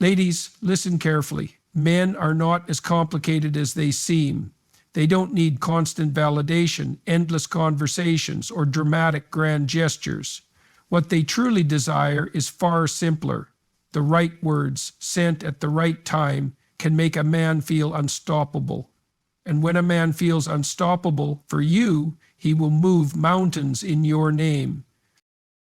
Ladies, listen carefully. Men are not as complicated as they seem. They don't need constant validation, endless conversations, or dramatic grand gestures. What they truly desire is far simpler. The right words, sent at the right time, can make a man feel unstoppable. And when a man feels unstoppable for you, he will move mountains in your name.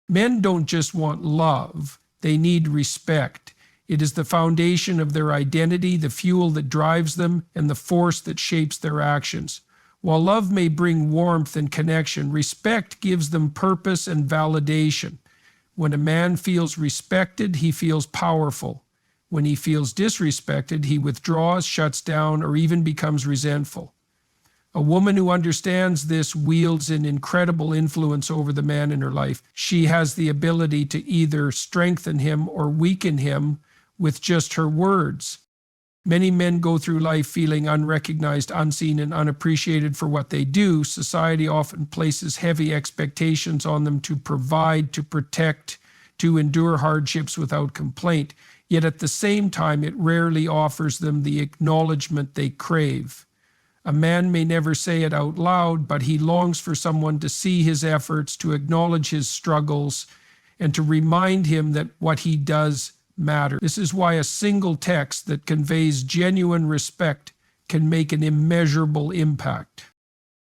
Men don't just want love, they need respect. It is the foundation of their identity, the fuel that drives them, and the force that shapes their actions. While love may bring warmth and connection, respect gives them purpose and validation. When a man feels respected, he feels powerful. When he feels disrespected, he withdraws, shuts down, or even becomes resentful. A woman who understands this wields an incredible influence over the man in her life. She has the ability to either strengthen him or weaken him with just her words. Many men go through life feeling unrecognized, unseen, and unappreciated for what they do. Society often places heavy expectations on them to provide, to protect, to endure hardships without complaint. Yet at the same time, it rarely offers them the acknowledgement they crave. A man may never say it out loud, but he longs for someone to see his efforts, to acknowledge his struggles, and to remind him that what he does matters. This is why a single text that conveys genuine respect can make an immeasurable impact.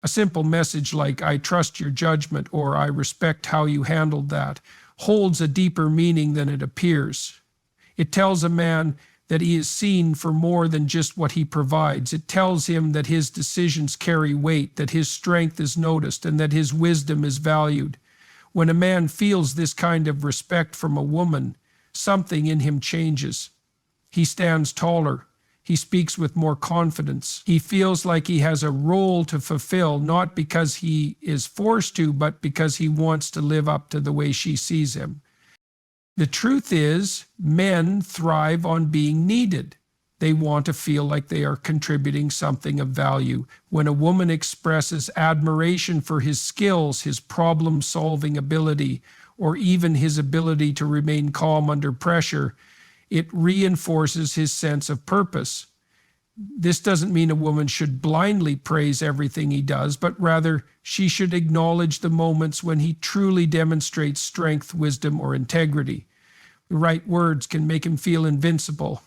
A simple message like, "I trust your judgment," or "I respect how you handled that," holds a deeper meaning than it appears. It tells a man that he is seen for more than just what he provides. It tells him that his decisions carry weight, that his strength is noticed, and that his wisdom is valued. When a man feels this kind of respect from a woman, something in him changes. He stands taller. He speaks with more confidence. He feels like he has a role to fulfill, not because he is forced to, but because he wants to live up to the way she sees him. The truth is, men thrive on being needed. They want to feel like they are contributing something of value. When a woman expresses admiration for his skills, his problem-solving ability, or even his ability to remain calm under pressure, it reinforces his sense of purpose. This doesn't mean a woman should blindly praise everything he does, but rather she should acknowledge the moments when he truly demonstrates strength, wisdom, or integrity. The right words can make him feel invincible.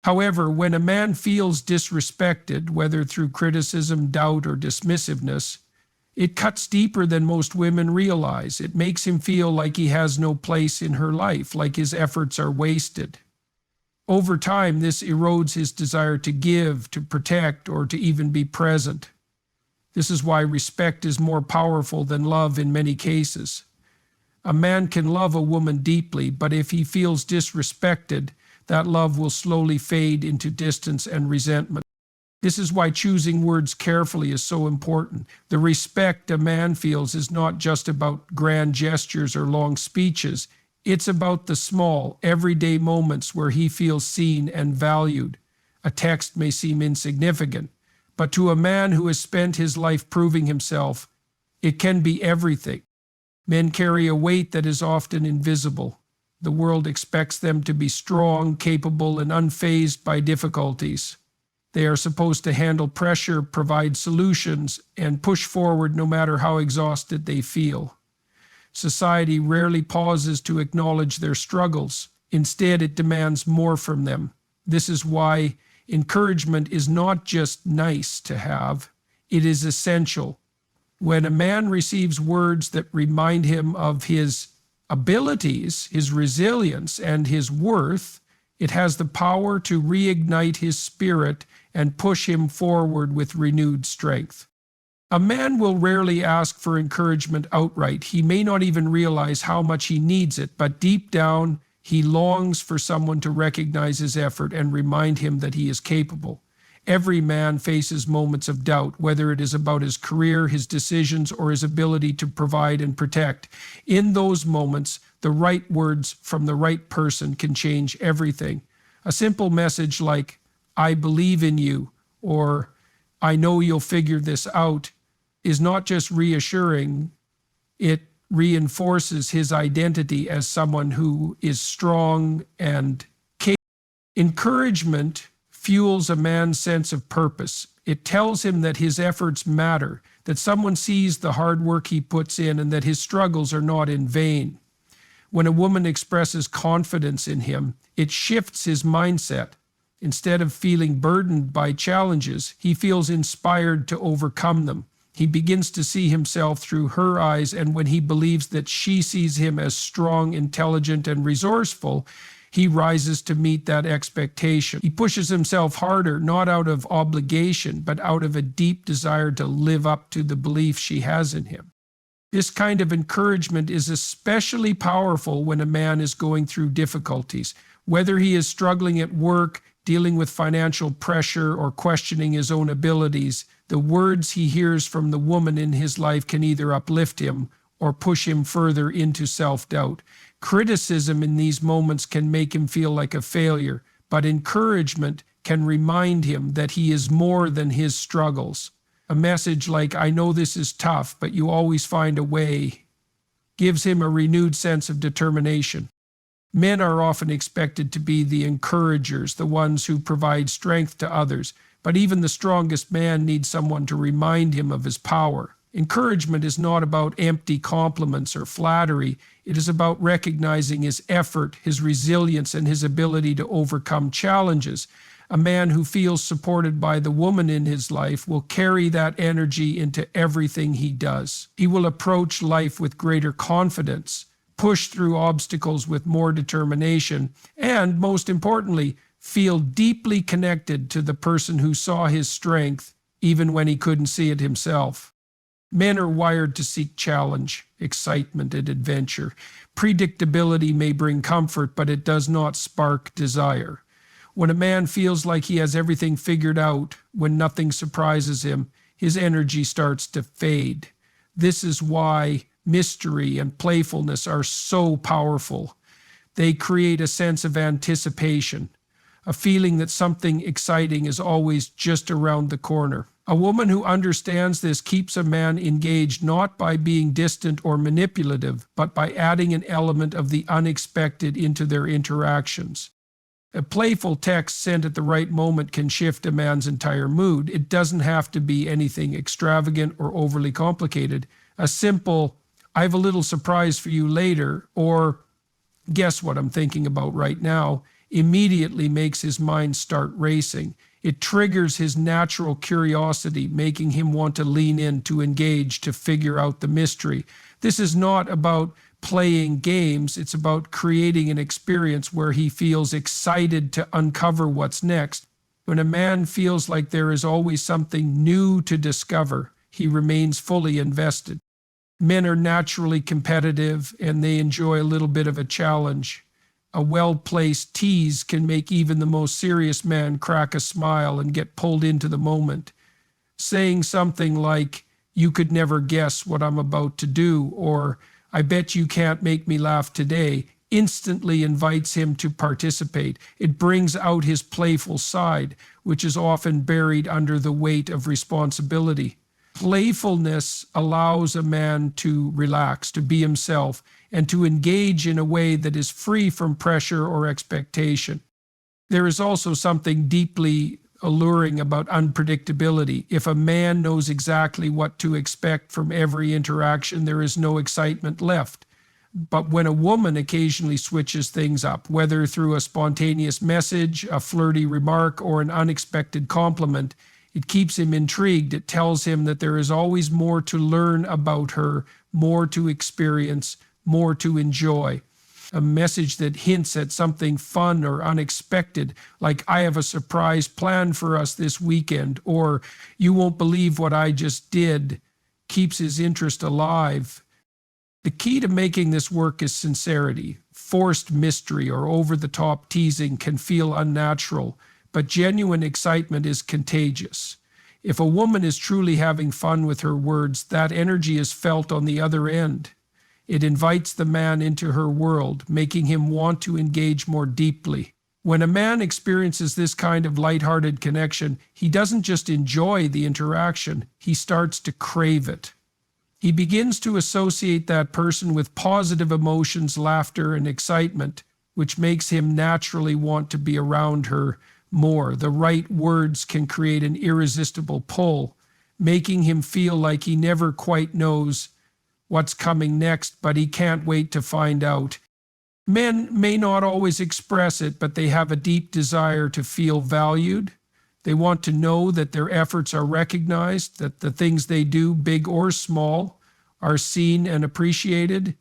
However, when a man feels disrespected, whether through criticism, doubt, or dismissiveness, it cuts deeper than most women realize. It makes him feel like he has no place in her life, like his efforts are wasted. Over time, this erodes his desire to give, to protect, or to even be present. This is why respect is more powerful than love in many cases. A man can love a woman deeply, but if he feels disrespected, that love will slowly fade into distance and resentment. This is why choosing words carefully is so important. The respect a man feels is not just about grand gestures or long speeches. It's about the small, everyday moments where he feels seen and valued. A text may seem insignificant, but to a man who has spent his life proving himself, it can be everything. Men carry a weight that is often invisible. The world expects them to be strong, capable, and unfazed by difficulties. They are supposed to handle pressure, provide solutions, and push forward no matter how exhausted they feel. Society rarely pauses to acknowledge their struggles. Instead, it demands more from them. This is why encouragement is not just nice to have, it is essential. When a man receives words that remind him of his abilities, his resilience, and his worth, it has the power to reignite his spirit and push him forward with renewed strength. A man will rarely ask for encouragement outright. He may not even realize how much he needs it, but deep down, he longs for someone to recognize his effort and remind him that he is capable. Every man faces moments of doubt, whether it is about his career, his decisions, or his ability to provide and protect. In those moments, the right words from the right person can change everything. A simple message like, "I believe in you," or "I know you'll figure this out," is not just reassuring, it reinforces his identity as someone who is strong and Encouragement fuels a man's sense of purpose. It tells him that his efforts matter, that someone sees the hard work he puts in, and that his struggles are not in vain. When a woman expresses confidence in him, it shifts his mindset. Instead of feeling burdened by challenges, he feels inspired to overcome them. He begins to see himself through her eyes, and when he believes that she sees him as strong, intelligent, and resourceful, he rises to meet that expectation. He pushes himself harder, not out of obligation, but out of a deep desire to live up to the belief she has in him. This kind of encouragement is especially powerful when a man is going through difficulties. Whether he is struggling at work, dealing with financial pressure, or questioning his own abilities, the words he hears from the woman in his life can either uplift him or push him further into self-doubt. Criticism in these moments can make him feel like a failure, but encouragement can remind him that he is more than his struggles. A message like, "I know this is tough, but you always find a way," gives him a renewed sense of determination. Men are often expected to be the encouragers, the ones who provide strength to others, but even the strongest man needs someone to remind him of his power. Encouragement is not about empty compliments or flattery. It is about recognizing his effort, his resilience, and his ability to overcome challenges. A man who feels supported by the woman in his life will carry that energy into everything he does. He will approach life with greater confidence, push through obstacles with more determination, and, most importantly, feel deeply connected to the person who saw his strength, even when he couldn't see it himself. Men are wired to seek challenge, excitement, and adventure. Predictability may bring comfort, but it does not spark desire. When a man feels like he has everything figured out, when nothing surprises him, his energy starts to fade. This is why mystery and playfulness are so powerful. They create a sense of anticipation, a feeling that something exciting is always just around the corner. A woman who understands this keeps a man engaged not by being distant or manipulative, but by adding an element of the unexpected into their interactions. A playful text sent at the right moment can shift a man's entire mood. It doesn't have to be anything extravagant or overly complicated. A simple, "I have a little surprise for you later," or "Guess what I'm thinking about right now," immediately makes his mind start racing. It triggers his natural curiosity, making him want to lean in, to engage, to figure out the mystery. This is not about playing games. It's about creating an experience where he feels excited to uncover what's next. When a man feels like there is always something new to discover, he remains fully invested. Men are naturally competitive, and they enjoy a little bit of a challenge. A well-placed tease can make even the most serious man crack a smile and get pulled into the moment. Saying something like, "You could never guess what I'm about to do," or "I bet you can't make me laugh today," instantly invites him to participate. It brings out his playful side, which is often buried under the weight of responsibility. Playfulness allows a man to relax, to be himself, and to engage in a way that is free from pressure or expectation. There is also something deeply alluring about unpredictability. If a man knows exactly what to expect from every interaction, there is no excitement left. But when a woman occasionally switches things up, whether through a spontaneous message, a flirty remark, or an unexpected compliment, it keeps him intrigued. It tells him that there is always more to learn about her, more to experience, more to enjoy. A message that hints at something fun or unexpected, like, "I have a surprise planned for us this weekend," or "You won't believe what I just did," keeps his interest alive. The key to making this work is sincerity. Forced mystery or over-the-top teasing can feel unnatural, but genuine excitement is contagious. If a woman is truly having fun with her words, that energy is felt on the other end. It invites the man into her world, making him want to engage more deeply. When a man experiences this kind of lighthearted connection, he doesn't just enjoy the interaction, he starts to crave it. He begins to associate that person with positive emotions, laughter, and excitement. which makes him naturally want to be around her more. The right words can create an irresistible pull, making him feel like he never quite knows what's coming next, but he can't wait to find out. Men may not always express it, but they have a deep desire to feel valued. They want to know that their efforts are recognized, that the things they do, big or small, are seen and appreciated.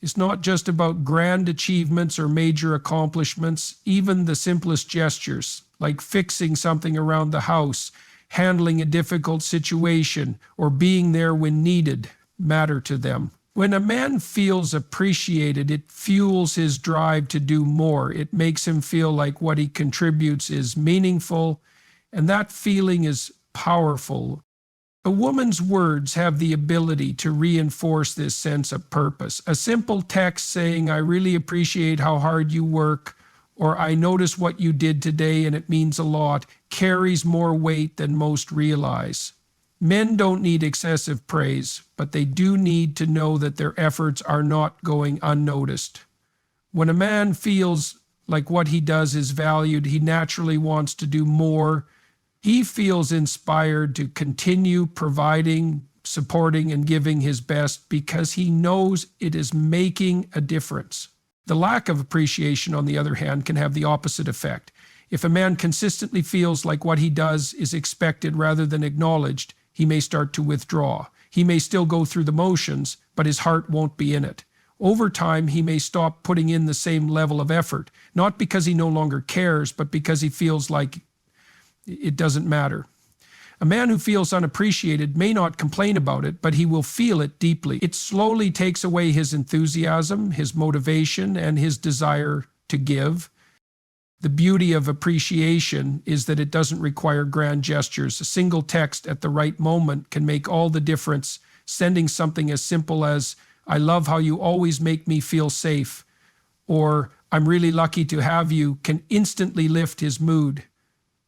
It's not just about grand achievements or major accomplishments. Even the simplest gestures, like fixing something around the house, handling a difficult situation, or being there when needed, matter to them. When a man feels appreciated, it fuels his drive to do more. It makes him feel like what he contributes is meaningful, and that feeling is powerful. A woman's words have the ability to reinforce this sense of purpose. A simple text saying, "I really appreciate how hard you work," or "I notice what you did today and it means a lot," carries more weight than most realize. Men don't need excessive praise, but they do need to know that their efforts are not going unnoticed. When a man feels like what he does is valued, he naturally wants to do more. He feels inspired to continue providing, supporting, and giving his best because he knows it is making a difference. The lack of appreciation, on the other hand, can have the opposite effect. If a man consistently feels like what he does is expected rather than acknowledged, he may start to withdraw. He may still go through the motions, but his heart won't be in it. Over time, he may stop putting in the same level of effort, not because he no longer cares, but because he feels like it doesn't matter. A man who feels unappreciated may not complain about it, but he will feel it deeply. It slowly takes away his enthusiasm, his motivation, and his desire to give. The beauty of appreciation is that it doesn't require grand gestures. A single text at the right moment can make all the difference. Sending something as simple as, "I love how you always make me feel safe," or "I'm really lucky to have you," can instantly lift his mood.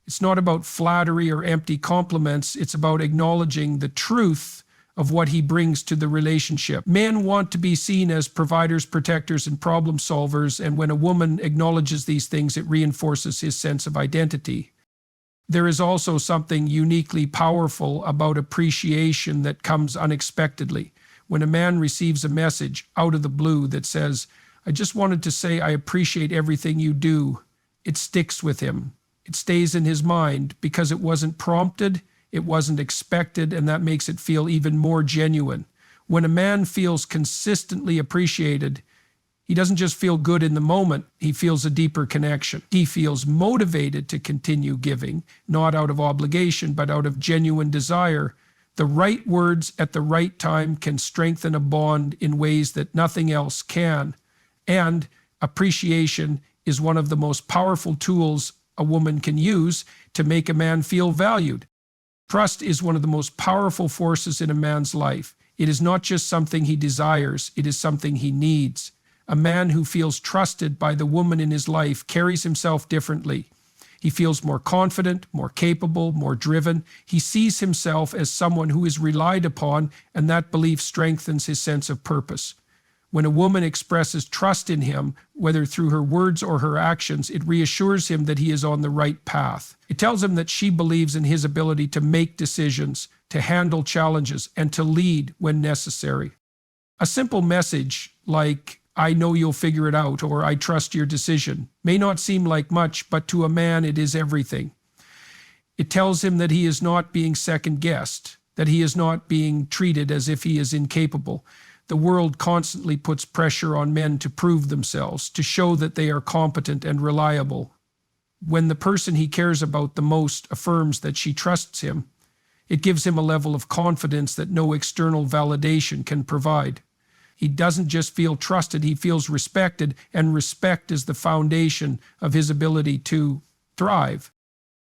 It's not about flattery or empty compliments. It's about acknowledging the truth of what he brings to the relationship. Men want to be seen as providers, protectors, and problem solvers, and when a woman acknowledges these things, it reinforces his sense of identity. There is also something uniquely powerful about appreciation that comes unexpectedly. When a man receives a message out of the blue that says, "I just wanted to say I appreciate everything you do," it sticks with him. It stays in his mind because it wasn't prompted, it wasn't expected, and that makes it feel even more genuine. When a man feels consistently appreciated, he doesn't just feel good in the moment, he feels a deeper connection. He feels motivated to continue giving, not out of obligation, but out of genuine desire. The right words at the right time can strengthen a bond in ways that nothing else can. And appreciation is one of the most powerful tools a woman can use to make a man feel valued. Trust is one of the most powerful forces in a man's life. It is not just something he desires, it is something he needs. A man who feels trusted by the woman in his life carries himself differently. He feels more confident, more capable, more driven. He sees himself as someone who is relied upon, and that belief strengthens his sense of purpose. When a woman expresses trust in him, whether through her words or her actions, it reassures him that he is on the right path. It tells him that she believes in his ability to make decisions, to handle challenges, and to lead when necessary. A simple message like, "I know you'll figure it out," or "I trust your decision," may not seem like much, but to a man it is everything. It tells him that he is not being second-guessed, that he is not being treated as if he is incapable. The world constantly puts pressure on men to prove themselves, to show that they are competent and reliable. When the person he cares about the most affirms that she trusts him, it gives him a level of confidence that no external validation can provide. He doesn't just feel trusted, he feels respected, and respect is the foundation of his ability to thrive.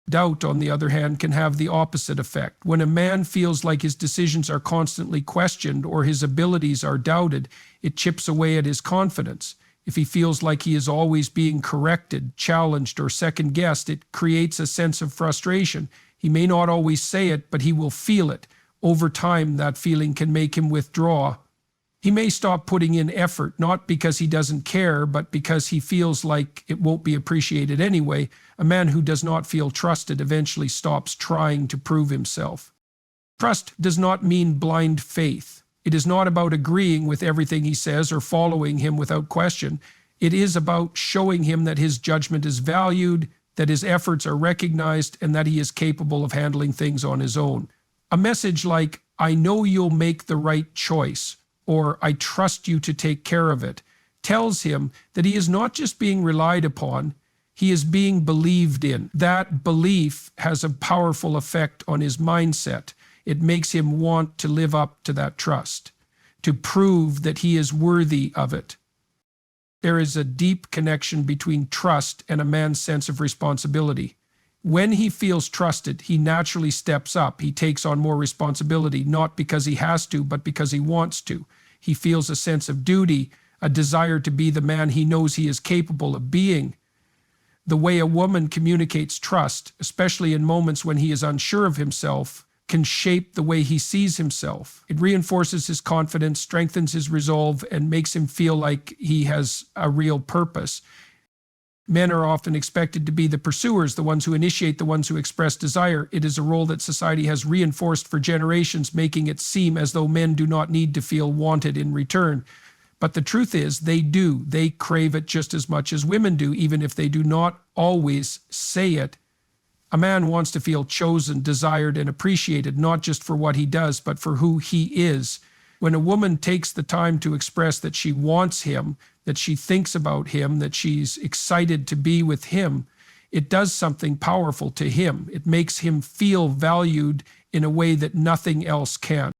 Doubt, on the other hand, can have the opposite effect. When a man feels like his decisions are constantly questioned or his abilities are doubted, it chips away at his confidence. If he feels like he is always being corrected, challenged, or second-guessed, it creates a sense of frustration. He may not always say it, but he will feel it. Over time, that feeling can make him withdraw He may stop putting in effort, not because he doesn't care, but because he feels like it won't be appreciated anyway. A man who does not feel trusted eventually stops trying to prove himself. Trust does not mean blind faith. It is not about agreeing with everything he says or following him without question. It is about showing him that his judgment is valued, that his efforts are recognized, and that he is capable of handling things on his own. A message like, "I know you'll make the right choice," or "I trust you to take care of it," tells him that he is not just being relied upon, he is being believed in. That belief has a powerful effect on his mindset. It makes him want to live up to that trust, to prove that he is worthy of it. There is a deep connection between trust and a man's sense of responsibility. When he feels trusted, he naturally steps up. He takes on more responsibility, not because he has to, but because he wants to. He feels a sense of duty, a desire to be the man he knows he is capable of being. The way a woman communicates trust, especially in moments when he is unsure of himself, can shape the way he sees himself. It reinforces his confidence, strengthens his resolve, and makes him feel like he has a real purpose. Men are often expected to be the pursuers, the ones who initiate, the ones who express desire. It is a role that society has reinforced for generations, making it seem as though men do not need to feel wanted in return. But the truth is, they do. They crave it just as much as women do, even if they do not always say it. A man wants to feel chosen, desired, and appreciated, not just for what he does, but for who he is. When a woman takes the time to express that she wants him, that she thinks about him, that she's excited to be with him, it does something powerful to him. It makes him feel valued in a way that nothing else can.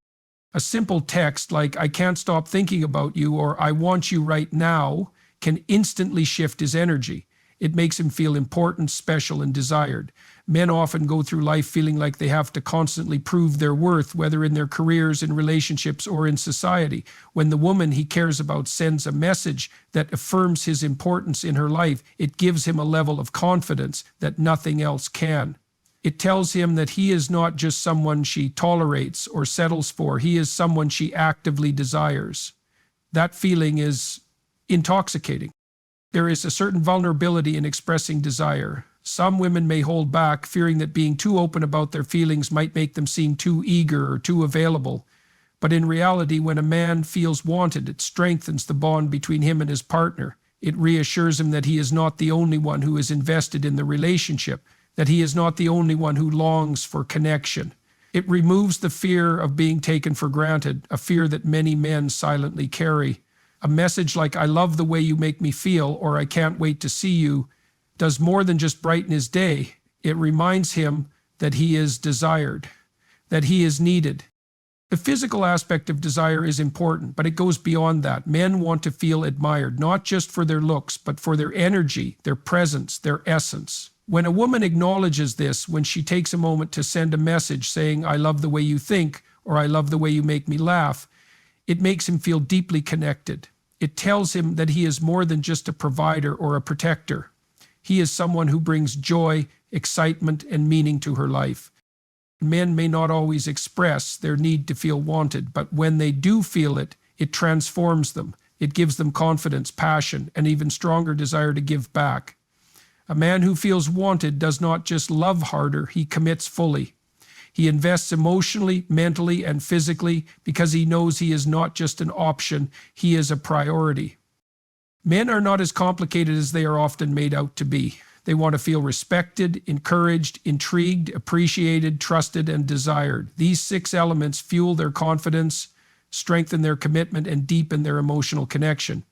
A simple text like, "I can't stop thinking about you," or "I want you right now," can instantly shift his energy. It makes him feel important, special, and desired. Men often go through life feeling like they have to constantly prove their worth, whether in their careers, in relationships, or in society. When the woman he cares about sends a message that affirms his importance in her life, it gives him a level of confidence that nothing else can. It tells him that he is not just someone she tolerates or settles for, he is someone she actively desires. That feeling is intoxicating. There is a certain vulnerability in expressing desire. Some women may hold back, fearing that being too open about their feelings might make them seem too eager or too available. But in reality, when a man feels wanted, it strengthens the bond between him and his partner. It reassures him that he is not the only one who is invested in the relationship, that he is not the only one who longs for connection. It removes the fear of being taken for granted, a fear that many men silently carry. A message like, "I love the way you make me feel," or "I can't wait to see you," does more than just brighten his day. It reminds him that he is desired, that he is needed. The physical aspect of desire is important, but it goes beyond that. Men want to feel admired, not just for their looks, but for their energy, their presence, their essence. When a woman acknowledges this, when she takes a moment to send a message saying, "I love the way you think," or "I love the way you make me laugh," it makes him feel deeply connected. It tells him that he is more than just a provider or a protector. He is someone who brings joy, excitement, and meaning to her life. Men may not always express their need to feel wanted, but when they do feel it, it transforms them. It gives them confidence, passion, and even stronger desire to give back. A man who feels wanted does not just love harder, he commits fully. He invests emotionally, mentally, and physically because he knows he is not just an option, he is a priority. Men are not as complicated as they are often made out to be. They want to feel respected, encouraged, intrigued, appreciated, trusted, and desired. These 6 elements fuel their confidence, strengthen their commitment, and deepen their emotional connection.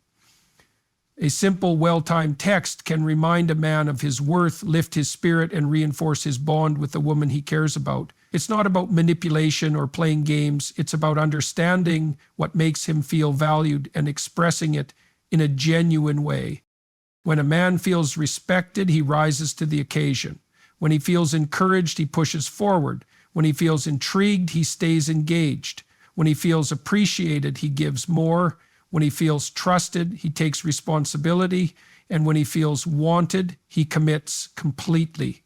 A simple, well-timed text can remind a man of his worth, lift his spirit, and reinforce his bond with the woman he cares about. It's not about manipulation or playing games. It's about understanding what makes him feel valued and expressing it in a genuine way. When a man feels respected, he rises to the occasion. When he feels encouraged, he pushes forward. When he feels intrigued, he stays engaged. When he feels appreciated, he gives more. When he feels trusted, he takes responsibility. And when he feels wanted, he commits completely.